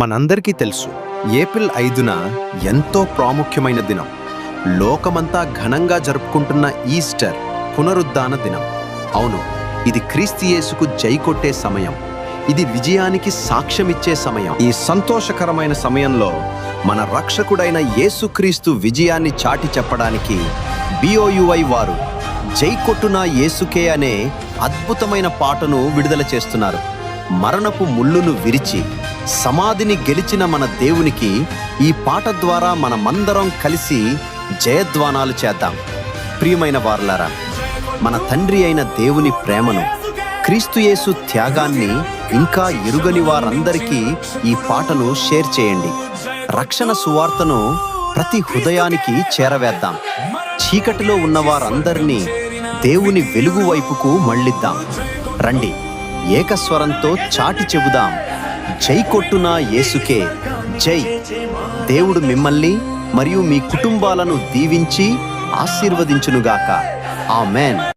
మనందరికీ తెలుసు, ఏప్రిల్ 5న ఎంతో ప్రాముఖ్యమైన దినం. లోకమంతా ఘనంగా జరుపుకుంటున్న ఈస్టర్ పునరుద్ధాన దినం. అవును, ఇది క్రీస్తు యేసుకు జై కొట్టే సమయం. ఇది విజయానికి సాక్ష్యమిచ్చే సమయం. ఈ సంతోషకరమైన సమయంలో మన రక్షకుడైన యేసుక్రీస్తు విజయాన్ని చాటి చెప్పడానికి BOUI వారు జై కొట్టున యేసుకే అనే అద్భుతమైన పాటను విడుదల చేస్తున్నారు. మరణపు ముళ్ళును విరిచి సమాధిని గెలిచిన మన దేవునికి ఈ పాట ద్వారా మనమందరం కలిసి జయధ్వానాలు చేద్దాం. ప్రియమైన వారలారా, మన తండ్రి అయిన దేవుని ప్రేమను, క్రీస్తు యేసు త్యాగాన్ని ఇంకా ఎరుగని వారందరికీ ఈ పాటను షేర్ చేయండి. రక్షణ సువార్తను ప్రతి హృదయానికి చేరవేద్దాం. చీకటిలో ఉన్న వారందరినీ దేవుని వెలుగు వైపుకు మళ్ళిద్దాం. రండి, ఏకస్వరంతో చాటి చెబుదాం, జై కొట్టున యేసుకే జై. దేవుడు మిమ్మల్ని మరియు మీ కుటుంబాలను దీవించి ఆశీర్వదించునుగాక. ఆమేన్.